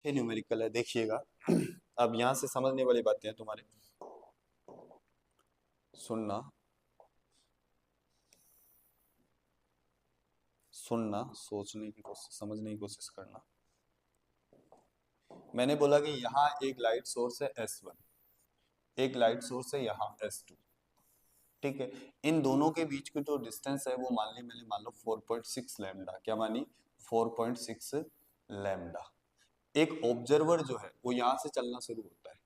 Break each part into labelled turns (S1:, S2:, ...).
S1: ये न्यूमेरिकल है, देखिएगा। अब यहां से समझने वाली बातें हैं तुम्हारे, सुनना सुनना, सोचने की कोशिश, समझने की कोशिश करना। मैंने बोला कि यहाँ एक लाइट सोर्स है S1, एक लाइट सोर्स है यहाँ S2, ठीक है। इन दोनों के बीच की जो डिस्टेंस है वो मान लो 4.6 लैम्डा, क्या मानी, 4.6 लैम्डा। एक ऑब्जर्वर जो है वो यहाँ से चलना शुरू होता है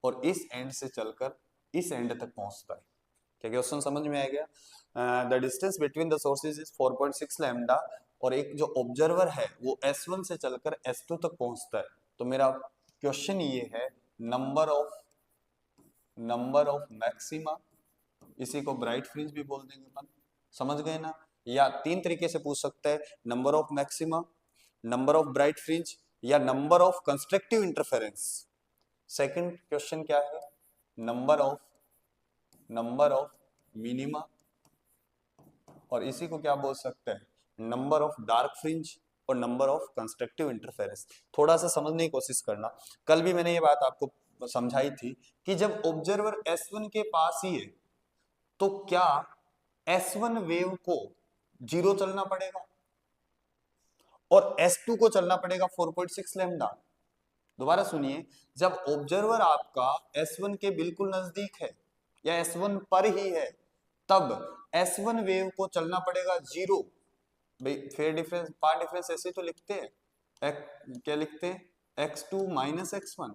S1: और इस एंड से चलकर इस एंड तक पहुंचता है। क्या क्वेश्चन समझ में आ गया? The distance between the sources is 4.6 lambda, और एक जो ऑब्जर्वर है वो S1 से चलकर S2 तक पहुंचता है। तो मेरा क्वेश्चन ये है, नंबर ऑफ मैक्सिमा, इसी को ब्राइट फ्रिंज भी बोल देंगे अपन, समझ गए ना। या तीन तरीके से पूछ सकते हैं, number of maxima, number of bright fringe, या number of constructive interference. Second question क्या है, नंबर ऑफ मिनिमा, और इसी को क्या बोल सकते हैं, नंबर ऑफ डार्क फ्रिंज और नंबर ऑफ कंस्ट्रक्टिव इंटरफेरेंस। थोड़ा सा समझने की कोशिश करना। कल भी मैंने ये बात आपको समझाई थी कि जब ऑब्जर्वर S1 के पास ही है तो क्या S1 वेव को 0 चलना पड़ेगा और S2 को चलना पड़ेगा 4.6 लैम्डा। दोबारा सुनिए, जब ऑब्जर्वर आपका S1 के बिल्कुल नजदीक है या S1 पर ही है, तब S1 वेव को चलना पड़ेगा 0। भाई फेयर डिफरेंस, पाथ डिफरेंस ऐसे तो लिखते हैं, क्या लिखते हैं, x2 माइनस x1।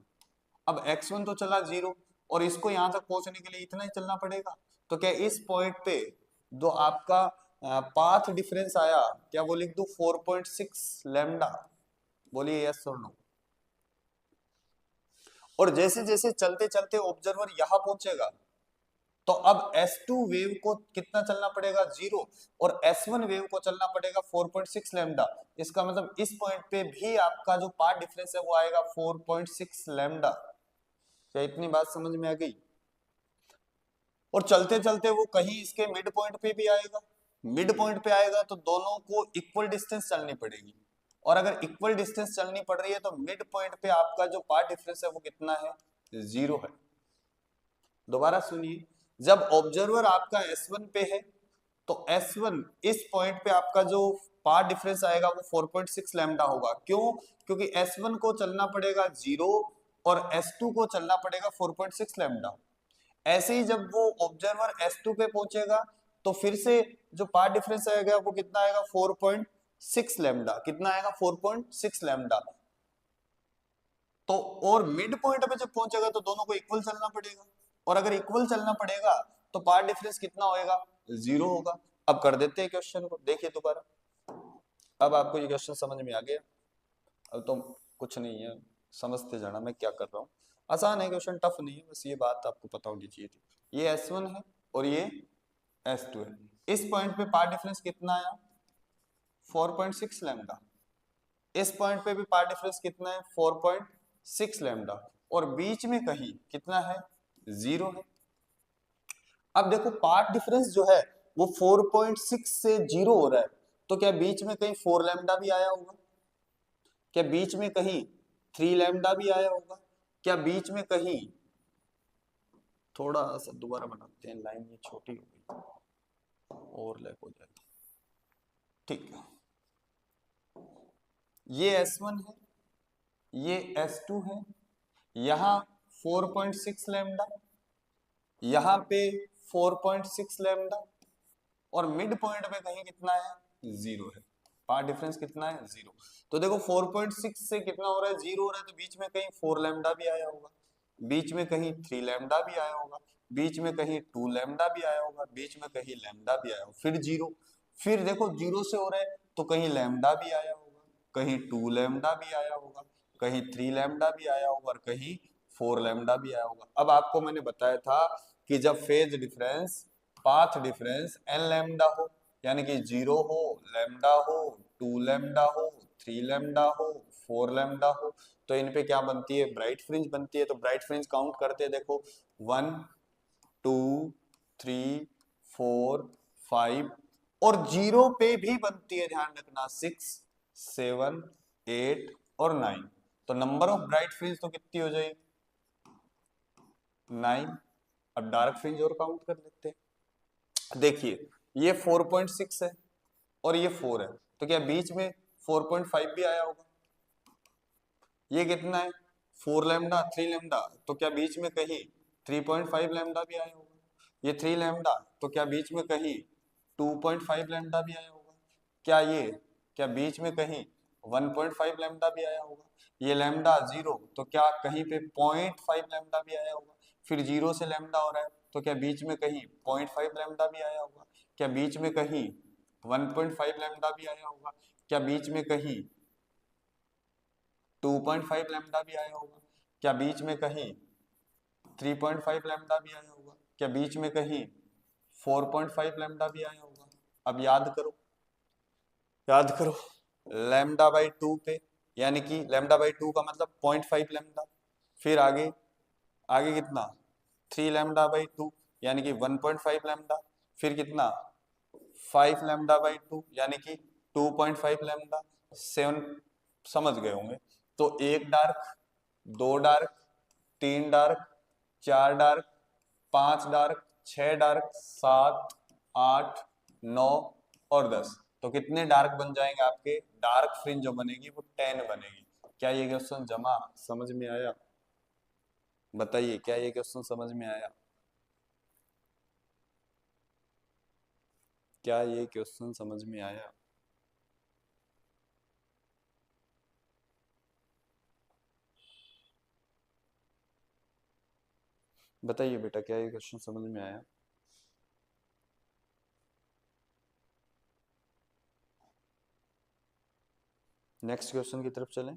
S1: अब x1 तो चला 0 और इसको यहां तक पहुंचने के लिए इतना ही चलना पड़ेगा। तो क्या इस पॉइंट पे जो आपका पाथ डिफरेंस आया, क्या वो लिख दूं 4.6 लैम्डा? बोलिए यस और नो। और जैसे जैसे चलते चलते ऑब्जर्वर यहां पहुंचेगा तो अब S2 वेव को कितना चलना पड़ेगा, 0, और S1 वेव को चलना पड़ेगा 4.6 लैम्डा। इसका मतलब इस पॉइंट पे भी आपका जो पाथ डिफरेंस है वो आएगा 4.6 लैम्डा। क्या इतनी बात समझ में आ गई? और चलते चलते वो कहीं इसके मिड पॉइंट पे भी आएगा। मिड पॉइंट पे आएगा तो दोनों को इक्वल डिस्टेंस चलनी पड़ेगी, और अगर इक्वल डिस्टेंस चलनी पड़ रही है तो मिड पॉइंट पे आपका जो पाथ डिफरेंस है वो कितना है, 0 है। दोबारा सुनिए, जब ऑब्जर्वर आपका S1 पे है तो S1 इस पॉइंट पे आपका जो पाथ डिफरेंस आएगा वो 4.6 लैम्डा होगा। क्यों? क्योंकि S1 को चलना पड़ेगा 0 और S2 को चलना पड़ेगा 4.6 लैम्डा। ऐसे ही जब वो ऑब्जर्वर S2 पे पहुंचेगा तो फिर से जो पाथ डिफरेंस आएगा वो कितना आएगा, 4.6 लैम्डा। कितना आएगा, 4.6 लैम्डा। तो और मिड पॉइंट पे जब पहुंचेगा तो दोनों को इक्वल चलना पड़ेगा, और अगर इक्वल चलना पड़ेगा तो पाथ डिफरेंस कितना होएगा, 0 होगा। अब कर देते हैं क्वेश्चन को, देखिए दोबारा। अब आपको ये क्वेश्चन समझ में आ गया? अब तो कुछ नहीं है, समझते जाना मैं क्या कर रहा हूँ। आसान है क्वेश्चन, टफ नहीं है, बस ये बात आपको पता होनी चाहिए थी। ये S1 है और ये S2 है। इस पॉइंट पे पाथ डिफरेंस कितना आया, 4.6 लैम्डा। इस पॉइंट पे भी पाथ डिफरेंस कितना है, 4.6 लैम्डा, और बीच में कहीं कितना है, 0 है। अब देखो पाथ डिफरेंस जो है वो 4.6 से 0 हो रहा है, तो क्या बीच में कहीं 4 लैम्डा भी आया होगा? क्या बीच में कहीं 3 लैम्डा भी आया होगा? क्या बीच में कहीं, थोड़ा सा दोबारा बनाते हैं, लाइन ये छोटी हो गई, ओवरलैप हो जाएगा, ठीक है। ये S1 है, ये S2 है, यहाँ 4.6 लैम्डा, यहाँ पे 4.6 लैम्डा, और मिड पॉइंट में कहीं कितना है, 0 है। पाथ डिफरेंस कितना है, 0। तो देखो 4.6 से कितना हो रहा है, 0 हो रहा है, तो बीच में कहीं 4 लैम्डा भी आया होगा, बीच में कहीं 3 लैम्डा भी आया होगा, बीच में कहीं 2 लैम्डा भी आया होगा, बीच में कहीं लैम्डा भी आया होगा, फिर 0। फिर देखो 0 से हो रहा है तो कहीं लैम्डा भी आया होगा, कहीं 2 लैम्डा भी आया होगा, कहीं 3 लैम्डा भी आया होगा, और कहीं 4 लैम्डा भी आया होगा। अब आपको मैंने बताया था कि जब phase difference, path difference n lambda हो, यानी कि 0 हो, लैम्डा हो, 2 लैम्डा हो, 3 लैम्डा हो, 4 लैम्डा हो, तो इन पे क्या बनती है, ब्राइट फ्रिंज बनती है। तो ब्राइट फ्रिंज काउंट करते हैं, देखो 1 2 3 4 5, और 0 पे भी बनती है, ध्यान रखना, 6 7 8 और 9। तो नंबर ऑफ ब्राइट फ्रिंज तो कितनी हो जाएगी 9। अब डार्क फ्रिंज और काउंट कर लेते हैं। देखिए ये 4.6 है और ये 4 है, तो क्या बीच में 4.5 भी आया होगा? ये कितना है 4 लैम्डा 3 लैम्डा, तो क्या बीच में कहीं 3.5 लैम्डा भी आया होगा? ये 3 लैम्डा, तो क्या बीच में कहीं 2.5 लैम्डा भी आया होगा? क्या बीच में कहीं 1.5 लैम्डा भी आया होगा? ये लैम्डा 0, तो क्या कहीं पे 0.5 लैम्डा भी आया होगा? फिर 0 से लैम्डा हो रहा है, तो क्या बीच में कहीं 0.5 लैम्डा भी आया होगा? क्या बीच में कहीं 1.5 लैम्डा भी आया होगा? क्या बीच में कहीं 2.5 लैम्डा भी आया होगा? क्या बीच में कहीं 3.5 लैम्डा भी आया होगा? क्या बीच में कहीं 4.5 लैम्डा भी आया होगा? अब याद करो लैम्डा बाई 2 पे, यानी कि लैम्डा बाई 2 का मतलब 0.5 लैम्डा। फिर आगे आगे कितना 3 लैम्डा बाई 2 यानी कि 1.5 लैम्डा। फिर कितना 5 लैम्डा बाई 2 यानी कि 2.5 लैम्डा। 7 समझ गए होंगे। तो एक डार्क, दो डार्क, तीन डार्क, चार डार्क, पांच डार्क, छह डार्क, सात, आठ, नौ और 10। तो कितने डार्क बन जाएंगे आपके? डार्क फ्रिंज जो बनेगी वो 10 बनेगी। क्या ये क्वेश्चन जमा समझ में आया? बताइए क्या ये क्वेश्चन समझ में आया? क्या ये क्वेश्चन समझ में आया? बताइए बेटा क्या ये क्वेश्चन समझ में आया? नेक्स्ट क्वेश्चन की तरफ चलें।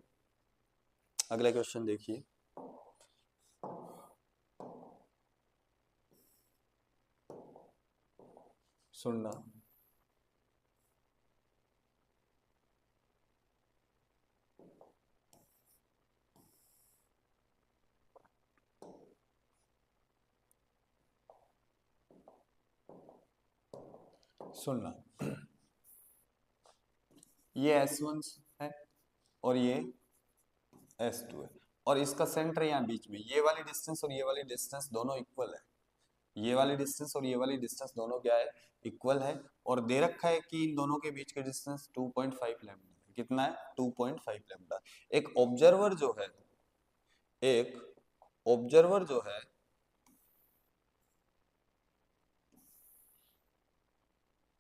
S1: अगला क्वेश्चन देखिए। सुनना। सुनना। ये S1 है और ये S2 है और इसका सेंटर यहाँ बीच में। ये वाली डिस्टेंस और ये वाली डिस्टेंस दोनों इक्वल है। ये वाली डिस्टेंस और ये वाली डिस्टेंस दोनों क्या है? इक्वल है। और दे रखा है कि इन दोनों के बीच का डिस्टेंस 2.5 लैम्डा है। कितना है? 2.5 लैम्डा। एक ऑब्जर्वर जो है एक ऑब्जर्वर जो है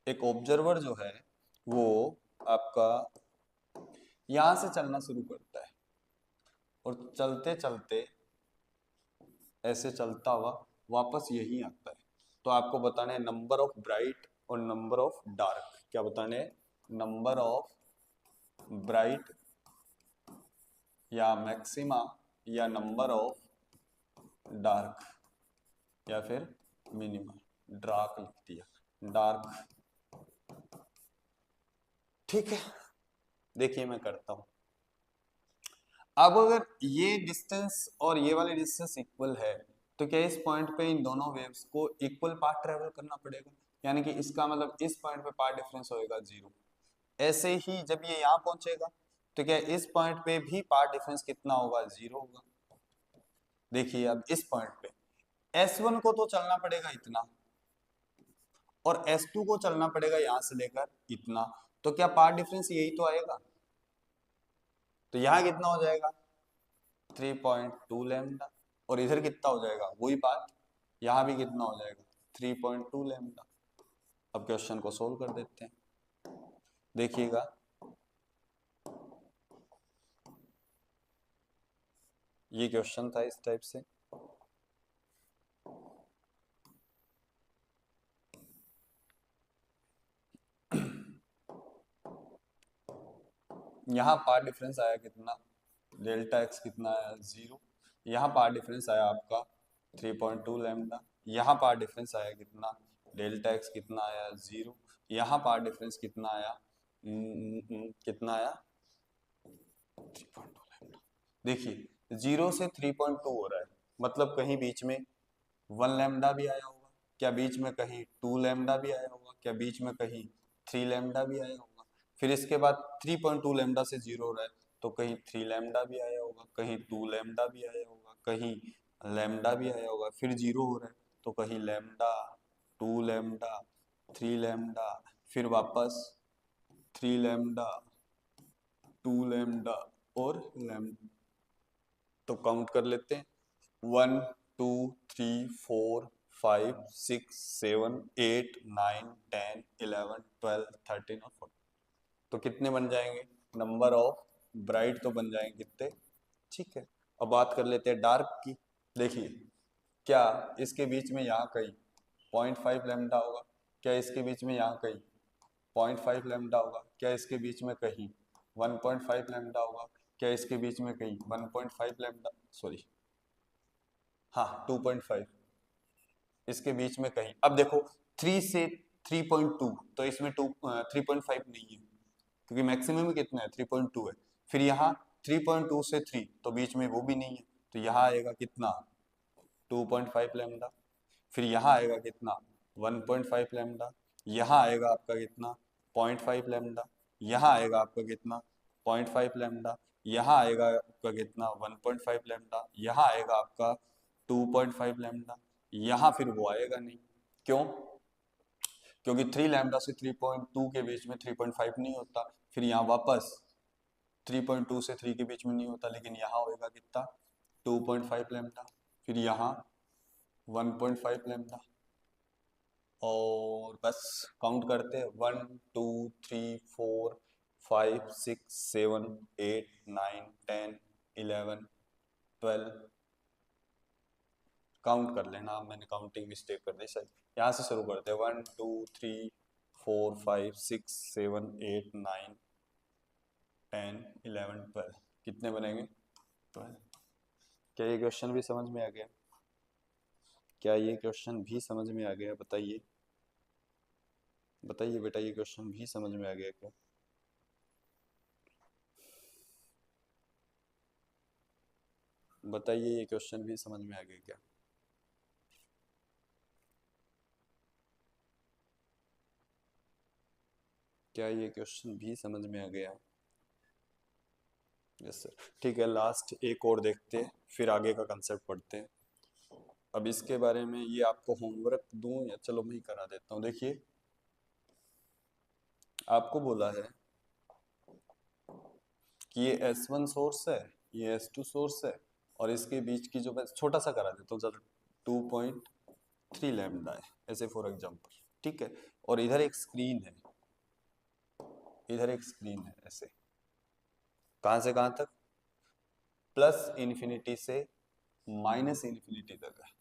S1: एक ऑब्जर्वर जो है वो आपका यहां से चलना शुरू करता है और चलते चलते ऐसे चलता हुआ वापस यही आता है। तो आपको बताना है नंबर ऑफ ब्राइट और नंबर ऑफ डार्क। क्या बताने हैं? नंबर ऑफ ब्राइट या मैक्सिमा या नंबर ऑफ डार्क या फिर मिनिमा। डार्क लिख दिया, डार्क। ठीक है, देखिए मैं करता हूं। अब अगर ये डिस्टेंस और ये वाली डिस्टेंस इक्वल है तो क्या इस पॉइंट पे इन दोनों वेव्स को इक्वल पाथ ट्रेवल करना पड़ेगा? यानी कि इसका मतलब इस पॉइंट पे पाथ डिफरेंस होएगा 0। ऐसे ही जब ये यहाँ पहुंचेगा तो क्या इस पॉइंट पे भी पाथ डिफरेंस कितना होगा? 0 होगा। देखिए अब इस पॉइंट पे S1 को तो चलना पड़ेगा इतना और S2 को चलना पड़ेगा यहां से लेकर इतना। तो क्या पाथ डिफरेंस यही तो आएगा? तो यहाँ कितना हो जाएगा? 3.2 लैम्डा। और इधर कितना हो जाएगा? वही बात, यहाँ भी कितना हो जाएगा? 3.2 लैम्डा। अब क्वेश्चन को सोल्व कर देते हैं। देखिएगा ये क्वेश्चन था इस टाइप से। यहाँ पार्ट डिफरेंस आया कितना? डेल्टा एक्स कितना आया? 0। यहाँ पार्ट डिफरेंस आया आपका 3.2 लैम्डा। यहाँ पार्ट डिफरेंस आया कितना? डेल्टा एक्स कितना आया? 0। यहाँ पार्ट डिफरेंस कितना आया? कितना आया? 3.2 लैम्डा। देखिए 0 से 3.2 हो रहा है, मतलब कहीं बीच में 1 लैम्डा भी आया होगा। क्या बीच में कहीं 2 लैम्डा भी आया होगा? क्या बीच में कहीं 3 लैम्डा भी आया होगा? फिर इसके बाद 3.2 लैम्डा से 0 हो रहा है, तो कहीं 3 लैम्डा भी आया होगा, कहीं 2 लैम्डा भी आया होगा, कहीं लैम्डा भी आया होगा, फिर 0 हो रहा है तो कहीं लैम्डा, 2 लैम्डा, 3 लैम्डा, फिर वापस 3 लैम्डा, 2 लैम्डा और लैम्डा। तो काउंट कर लेते हैं, 1 2 3 4 5 6 7 8 9 10 11 12 13 और 14। तो कितने बन जाएंगे? नंबर ऑफ ब्राइट तो बन जाएंगे कितने? ठीक है। अब बात कर लेते हैं डार्क की। देखिए, क्या इसके बीच में यहाँ कहीं 0.5 लैम्डा होगा? क्या इसके बीच में यहाँ कहीं 0.5 लैम्डा होगा? क्या इसके बीच में कहीं 1.5 लैम्डा होगा? क्या इसके बीच में कहीं 1.5 लैम्डा, सॉरी, हाँ 2.5 इसके बीच में कहीं। अब देखो 3 से 3.2, तो इसमें 3.5 नहीं है क्योंकि मैक्सिमम ही कितना है 3.2 है। फिर यहाँ 3.2 से 3, तो बीच में वो भी नहीं है, तो यहाँ आएगा कितना 2.5 लैम्डा। फिर यहाँ आएगा कितना 1.5 लैम्डा। यहाँ आएगा आपका कितना 0.5 लैम्डा। यहाँ आएगा आपका कितना 0.5 लैम्डा। यहाँ आएगा आपका कितना 1.5 लैम्डा। यहाँ आएगा आपका 2.5 लैम्डा। यहाँ फिर वो आएगा नहीं। क्यों? क्योंकि 3 लैम्डा से 3.2 के बीच में 3.5 नहीं होता। फिर यहाँ वापस 3.2 से 3 के बीच में नहीं होता, लेकिन यहाँ होएगा कितना 2.5 लैम्डा। फिर यहाँ 1.5 लैम्डा। और बस काउंट करते हैं 1 2 3 4 5 6 7 8 9 10 11 12। काउंट कर लेना, मैंने काउंटिंग मिस्टेक कर दी शायद। यहाँ से शुरू करते हैं 1 2 3 4 5 6 7 8 9 10 11 12। कितने बनेंगे 12। क्या ये क्वेश्चन भी समझ में आ गया? क्या ये क्वेश्चन भी समझ में आ गया? बताइए बताइए बेटा, ये क्वेश्चन भी समझ में आ गया क्या? बताइए, ये क्वेश्चन भी समझ में आ गया क्या? क्या ये क्वेश्चन भी समझ में आ गया? Yes sir. ठीक है, लास्ट एक और देखते हैं, फिर आगे का कंसेप्ट पढ़ते हैं। अब इसके बारे में ये आपको होमवर्क दूं या चलो मैं ही करा देता हूँ। देखिए, आपको बोला है कि ये S1 सोर्स है, ये S2 सोर्स है, और इसके बीच की जो, मैं छोटा सा करा देता हूँ चलो, 2.3 लैम्डा है ऐसे फॉर एग्जांपल। ठीक है, और इधर एक स्क्रीन है, इधर एक स्क्रीन है ऐसे, कहाँ से कहाँ तक? प्लस इन्फिनिटी से माइनस इन्फिनिटी तक है,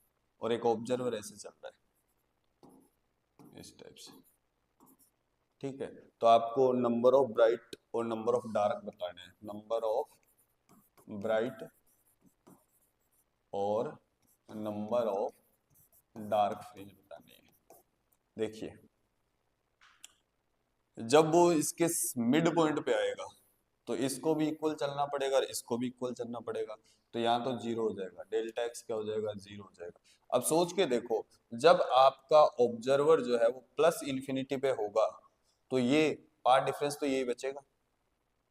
S1: और एक ऑब्जर्वर ऐसे चल रहा है इस टाइप से। ठीक है, तो आपको नंबर ऑफ ब्राइट और नंबर ऑफ डार्क बताने हैं। नंबर ऑफ ब्राइट और नंबर ऑफ डार्क फ्रिंज बताने हैं। देखिए, जब वो इसके मिड पॉइंट पे आएगा तो इसको भी इक्वल चलना पड़ेगा और इसको भी इक्वल चलना पड़ेगा। तो यहाँ तो जीरो हो जाएगा, डेल्टा एक्स क्या हो जाएगा? जीरो हो जाएगा। अब सोच के देखो, जब आपका ऑब्जर्वर जो है वो प्लस इन्फिनिटी पे होगा तो ये पार्ट डिफरेंस तो यही बचेगा।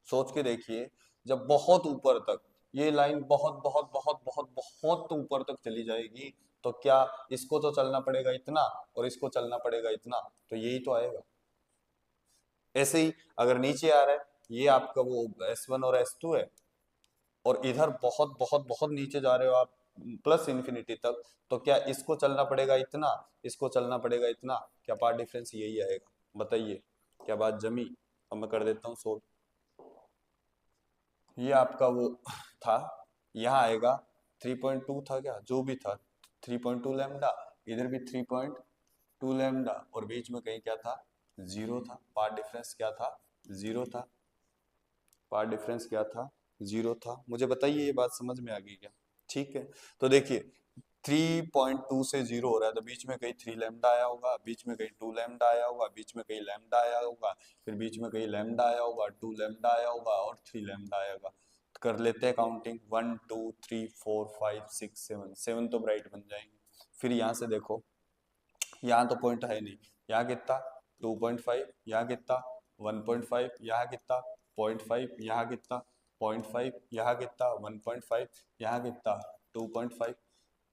S1: सोच के देखिए, जब बहुत ऊपर तक ये लाइन बहुत बहुत बहुत बहुत बहुत ऊपर तक चली जाएगी तो क्या इसको तो चलना पड़ेगा इतना और इसको चलना पड़ेगा इतना, तो यही तो आएगा। ऐसे ही अगर नीचे आ रहा है, ये आपका वो S1 और S2 है, और इधर बहुत बहुत बहुत नीचे जा रहे हो आप प्लस इन्फिनिटी तक, तो क्या इसको चलना पड़ेगा इतना, इसको चलना पड़ेगा इतना, क्या पार्ट डिफरेंस यही आएगा? बताइए, क्या बात जमी? अब मैं कर देता हूँ सोल्व। ये आपका वो था, यहाँ आएगा 3.2 था, क्या जो भी था 3.2 लैम्डा, इधर भी 3.2 लैम्डा, और बीच में कहीं क्या था? जीरो था। पार्ट डिफरेंस क्या था? जीरो था। पार्ट डिफरेंस क्या था? जीरो था। मुझे बताइए, ये बात समझ में आ गई क्या? ठीक है, तो देखिए 3.2 से जीरो हो रहा है तो बीच में कहीं 3 लैम्डा आया होगा, बीच में कहीं 2 लैम्डा आया होगा, बीच में कहीं लैम्डा आया होगा, फिर बीच में कहीं लैम्डा आया होगा, 2 लैम्डा आया होगा और 3 लैम्डा आया होगा। तो कर लेते हैं काउंटिंग, 1 2 3 4 5 6 7, 7 तो ब्राइट बन जाएंगे। फिर यहाँ से देखो, यहाँ तो पॉइंट है नहीं, यहाँ कितना 2.5, यहाँ कितना 1.5, यहाँ कितना 0.5, यहाँ कितना 0.5, यहाँ कितना 1.5, यहाँ कितना 2.5।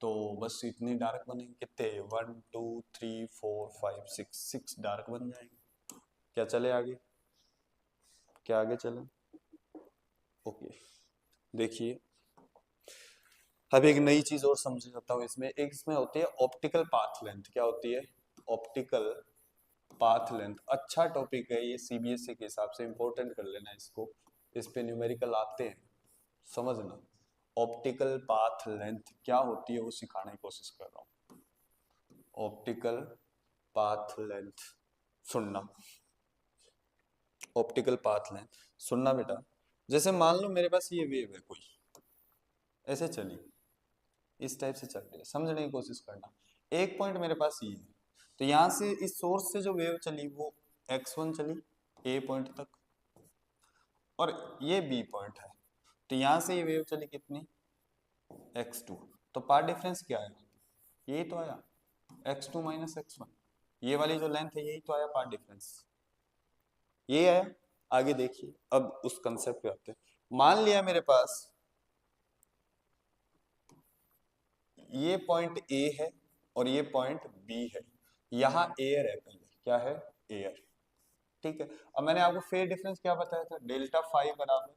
S1: तो बस इतनी डार्क बनेंगे, कितने 1 2 3 4 5 6 डार्क बन जाएंगे। क्या चले आगे, क्या आगे चले? ओके, देखिए अब एक नई चीज और समझ जाता हूँ इसमें। एक इसमें होती है ऑप्टिकल पाथ लेंथ। क्या होती है? Optical path length. अच्छा टॉपिक है ये, सीबीएसई के हिसाब से इंपॉर्टेंट कर लेना इसको, इस पे न्यूमेरिकल आते हैं, समझना। ऑप्टिकल पाथ लेंथ क्या होती है वो सिखाने की कोशिश कर रहा हूँ। ऑप्टिकल पाथ लेंथ, सुनना। ऑप्टिकल पाथ लेंथ सुनना बेटा। जैसे मान लो मेरे पास ये वेव है कोई, ऐसे चली, इस टाइप से चल रही है, समझने की कोशिश करना। एक पॉइंट मेरे पास ये है, तो यहाँ से इस सोर्स से जो वेव चली वो x1 चली ए पॉइंट तक, और ये बी पॉइंट है, तो यहाँ से ये वेव चली कितनी x2। तो पाथ डिफरेंस क्या है? यही तो आया x2 माइनस x1। ये वाली जो लेंथ है यही तो आया पाथ डिफरेंस, ये आया। आगे देखिए, अब उस कंसेप्ट पे आते हैं। मान लिया मेरे पास ये पॉइंट ए है और ये पॉइंट बी है, यहाँ एयर है, पहले क्या है? एयर। ठीक है, अब मैंने आपको फेज डिफरेंस क्या बताया था? डेल्टा फाई बराबर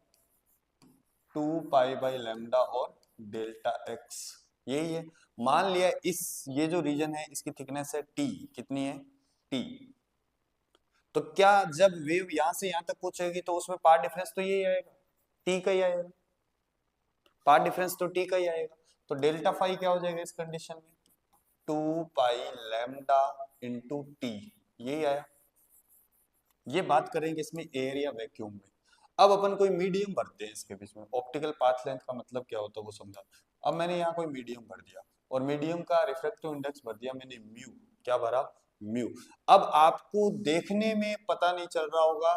S1: 2 पाई बाई लैम्डा और डेल्टा एक्स, यही है। मान लिया इस ये जो रीजन है इसकी थिकनेस है टी, कितनी है? टी। तो क्या जब वेव यहां से यहां तक पहुंचेगी तो उसमें पाथ डिफरेंस तो यही आएगा, टी का ही आएगा। पाथ डिफरेंस तो टी का ही आएगा। तो डेल्टा फाई क्या हो जाएगा इस कंडीशन में? 2 पाई लैम्डा इंटू टी, यही आया। ये बात करेंगे इसमें एयर या वैक्यूम में। अब अपन कोई मीडियम भरते हैं इसके बीच में। ऑप्टिकल पाथ लेंथ का मतलब क्या होता है वो समझा। अब मैंने यहाँ कोई मीडियम भर दिया और मीडियम का रिफ्रैक्टिव इंडेक्स भर दिया मैंने म्यू। क्या भरा? म्यू। अब आपको देखने में पता नहीं चल रहा होगा,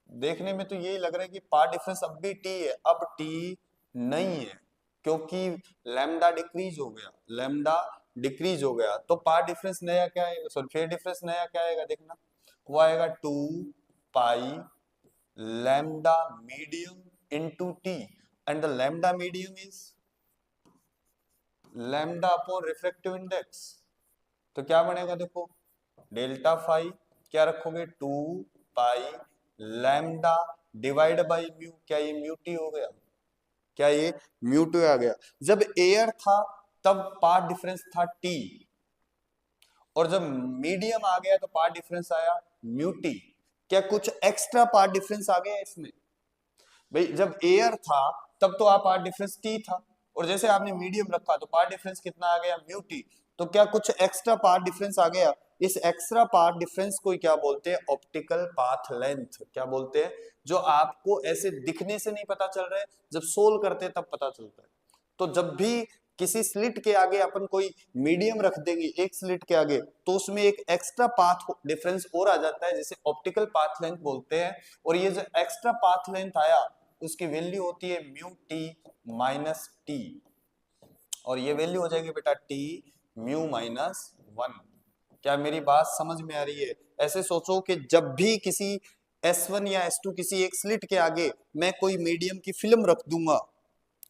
S1: देखने में तो यही लग रहा है कि पाथ डिफरेंस अब भी टी है, अब टी नहीं है, क्योंकि लैम्डा डिक्रीज हो गया, लैम्डा डिक्रीज हो गया। तो पाथ डिफरेंस नया क्या आएगा, सॉरी फेज डिफरेंस नया क्या आएगा, देखना वो आएगा 2 pi lambda medium into t, and the lambda medium is lambda upon refractive index. तो क्या बनेगा देखो, डेल्टा फाई क्या रखोगे? 2 pi lambda divide by mu. क्या ये म्यू टी हो गया? क्या ये म्यू टी आ गया? जब एयर था तब पाथ डिफरेंस था टी, और जब मीडियम आ गया तो पाथ डिफरेंस आया म्यू टी। क्या कुछ एक्स्ट्रा पाथ डिफरेंस आ गया इसमें? भाई जब एयर था तब तो आप पाथ डिफरेंस टी था, और जैसे आपने मीडियम रखा तो पाथ डिफरेंस कितना आ गया? Mu T. तो क्या कुछ एक्स्ट्रा पाथ डिफरेंस आ गया? इस एक्स्ट्रा पाथ डिफरेंस को क्या बोलते हैं? Optical path length. क्या बोलते हैं? जो आपको ऐसे दिखने से नहीं पता चल रहा है, जब सोल्व करते हैं तब पता चलता है। तो जब भी किसी स्लिट के आगे अपन कोई मीडियम रख देंगे एक स्लिट के आगे, तो उसमें एक एक्स्ट्रा पाथ डिफरेंस और आ जाता है, जिसे ऑप्टिकल पाथ लेंथ बोलते हैं। और ये जो एक्स्ट्रा पाथ लेंथ आया उसकी वैल्यू होती है म्यू टी माइनस टी, और ये वैल्यू हो जाएगी बेटा टी म्यू माइनस 1। क्या मेरी बात समझ में आ रही है? ऐसे सोचो कि जब भी किसी S1 या S2 किसी एक स्लिट के आगे मैं कोई मीडियम की फिल्म रख दूंगा,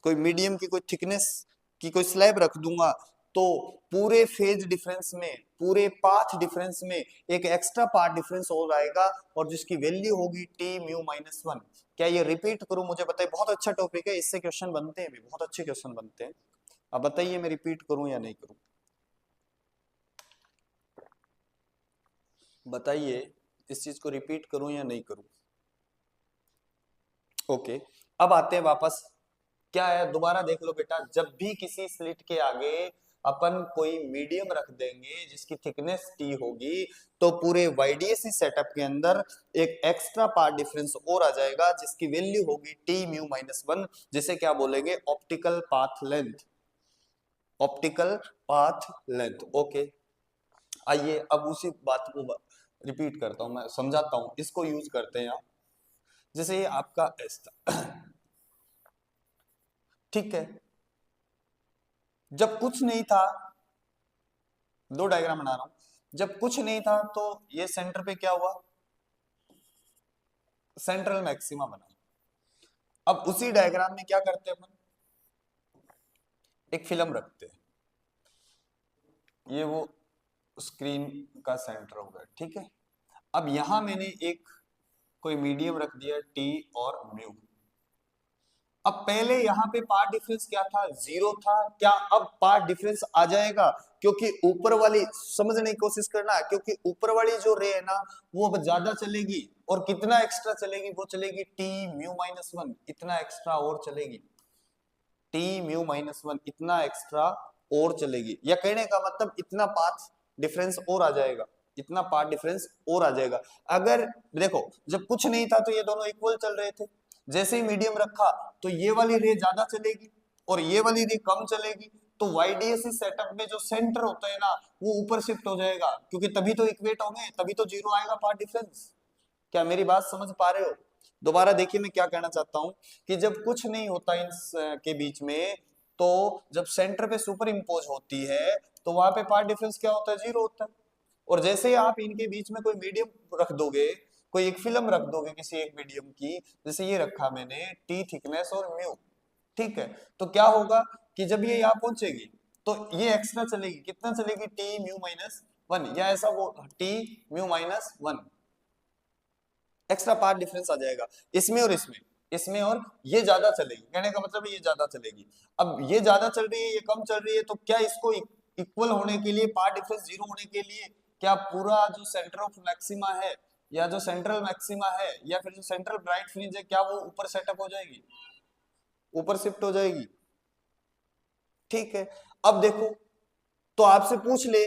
S1: कोई मीडियम की कोई थिकनेस की कोई स्लैब रख दूंगा, तो पूरे फेज डिफरेंस में, पूरे पाथ डिफरेंस में एक एक्स्ट्रा पाथ डिफरेंस हो जाएगा, और जिसकी वैल्यू होगी टी म्यू माइनस 1। क्या ये रिपीट करूं? मुझे बताइए, बहुत अच्छा टॉपिक है, इससे क्वेश्चन बनते हैं भी, बहुत अच्छे क्वेश्चन बनते हैं। अब बताइए मैं रिपीट करूं या नहीं करूं, बताइए इस चीज को रिपीट करूं या नहीं करूं। ओके, अब आते हैं वापस। क्या है, दोबारा देख लो बेटा। जब भी किसी स्लिट के आगे अपन कोई मीडियम रख देंगे जिसकी थिकनेस टी होगी, तो पूरे वाईडीएसी सेटअप के अंदर एक एक्स्ट्रा पाथ डिफरेंस और आ जाएगा जिसकी वैल्यू होगी टी म्यू माइनस 1, जिसे क्या बोलेंगे? Optical path length. Optical path length. Okay, आइए अब उसी बात को रिपीट करता हूं, मैं समझाता हूं, इसको यूज करते हैं आप। जैसे ये आपका एस था, ठीक है, जब कुछ नहीं था, दो डायग्राम बना रहा हूं। जब कुछ नहीं था तो ये सेंटर पे क्या हुआ? सेंट्रल मैक्सिमा बना। अब उसी डायग्राम में क्या करते हैं अपन, एक फिल्म रखते हैं, ये वो स्क्रीन का सेंटर हो गया, ठीक है। अब यहां मैंने एक कोई मीडियम रख दिया टी और म्यू। अब पहले यहाँ पे पार्ट डिफरेंस क्या था, 0 था, क्या अब पार्ट डिफरेंस आ जाएगा, क्योंकि ऊपर वाली समझने की कोशिश करना, क्योंकि ऊपर वाली जो रे है ना वो अब ज्यादा चलेगी, और कितना एक्स्ट्रा चलेगी, वो चलेगी टी म्यू माइनस वन, इतना एक्स्ट्रा और चलेगी, टी म्यू माइनस वन इतना एक्स्ट्रा और चलेगी, या कहने का मतलब इतना पाथ डिफरेंस और आ जाएगा, इतना पार्ट डिफरेंस और आ जाएगा। अगर देखो जब कुछ नहीं था तो ये दोनों इक्वल चल रहे थे, जैसे ही मीडियम रखा तो ये वाली रे ज्यादा चलेगी और ये वाली रे कम चलेगी, तो YDAC सेटअप में जो सेंटर होता है ना वो ऊपर शिफ्ट हो जाएगा, क्योंकि तभी तो इक्वेट होंगे, तभी तो 0 आएगा पार्ट डिफरेंस। क्या मेरी बात समझ पा रहे हो? दोबारा देखिए मैं क्या कहना चाहता हूं, कि जब कुछ नहीं होता इन के बीच में, तो जब सेंटर पे सुपर इम्पोज होती है तो वहां पे पार्ट डिफरेंस क्या होता है, 0 होता है। और जैसे ही आप इनके बीच में कोई मीडियम रख दोगे, कोई एक फिल्म रख दोगे किसी एक मीडियम की, जैसे ये रखा मैंने टी थिकनेस और म्यू, ठीक है, तो क्या होगा कि जब ये यहाँ पहुंचेगी तो ये एक्स्ट्रा चलेगी, कितना चलेगी, टी म्यू माइनस वन, या ऐसा वो t mu minus one, extra path difference आ जाएगा इसमें और इसमें, इसमें और ये ज्यादा चलेगी, कहने का मतलब ये ज्यादा चलेगी। अब ये ज्यादा चल रही है, ये कम चल रही है, तो क्या इसको इक्वल होने के लिए, पार्ट डिफरेंस 0 होने के लिए, क्या पूरा जो सेंटर ऑफ मैक्सिमा है या जो सेंट्रल मैक्सिमा है या फिर जो सेंट्रल ब्राइट फ्रिंज है, क्या वो ऊपर सेटअप हो जाएगी, ऊपर शिफ्ट हो जाएगी, ठीक है। अब देखो तो आपसे पूछ ले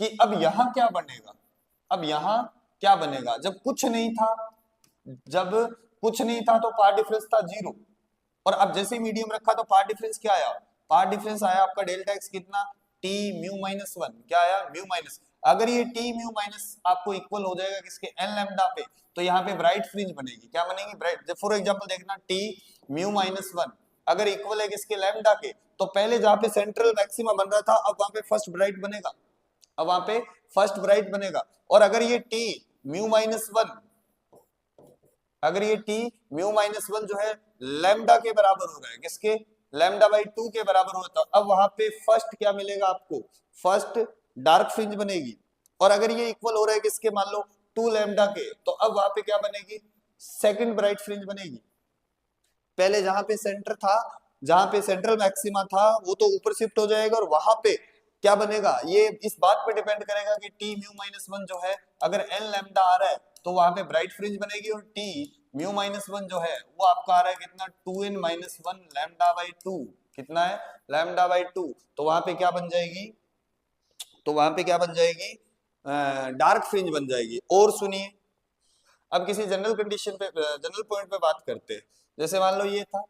S1: कि अब यहां क्या बनेगा, अब यहां क्या बनेगा, जब कुछ नहीं था, जब कुछ नहीं था तो पार्ट डिफरेंस था 0, और अब जैसे मीडियम रखा तो पार्ट डिफरेंस क्या आया, पार्ट डिफरेंस आया आपका डेल्टा एक्स कितना, टी म्यू माइनस वन, क्या आया म्यू माइनस। अगर ये टी म्यू माइनस आपको इक्वल हो जाएगा किसके, एन लैम्डा पे, तो यहाँ पे ब्राइट फ्रिंज बनेगी, क्या बनेगी ब्राइट, फॉर एग्जांपल देखना टी म्यू माइनस वन अगर इक्वल है किसके, लैम्डा के, तो पहले जहाँ पे सेंट्रल मैक्सिमा बन रहा था अब वहां पे फर्स्ट ब्राइट बनेगा, अब वहां पे फर्स्ट ब्राइट बनेगा। और अगर ये टी म्यू माइनस वन, अगर ये टी म्यू माइनस वन जो है लैम्डा के बराबर हो रहा है किसके, लैम्डा बाई 2 के बराबर होता है, अब वहां पे फर्स्ट क्या मिलेगा आपको, फर्स्ट डार्क फ्रिंज बनेगी। और अगर ये इक्वल हो रहा है किसके, मान लो 2 लैम्डा के, तो अब वहां पे क्या बनेगी, सेकंड ब्राइट फ्रिंज बनेगी। पहले जहां पे सेंटर था, जहां पे सेंट्रल मैक्सिमा था वो तो ऊपर शिफ्ट हो जाएगा, और वहां पे क्या बनेगा, ये इस बात पे डिपेंड करेगा कि टी म्यू माइनस वन जो है अगर एन लैम्डा आ रहा है तो वहां पे ब्राइट फ्रिंज बनेगी, और टी म्यू माइनस वन जो है वो आपका आ रहा है कितना, 2n minus one lambda by two, कितना है लैम्डा बाई टू, तो वहां पे क्या बन जाएगी, तो वहां पे क्या बन जाएगी, डार्क फ्रिंज बन जाएगी। और सुनिए अब किसी जनरल कंडीशन पे, जनरल पॉइंट पे बात करते हैं, जैसे मान लो ये था,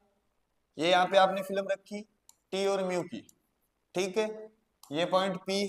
S1: ये यहाँ पे आपने फिल्म रखी टी और म्यू की, ठीक है, ये पॉइंट पी है,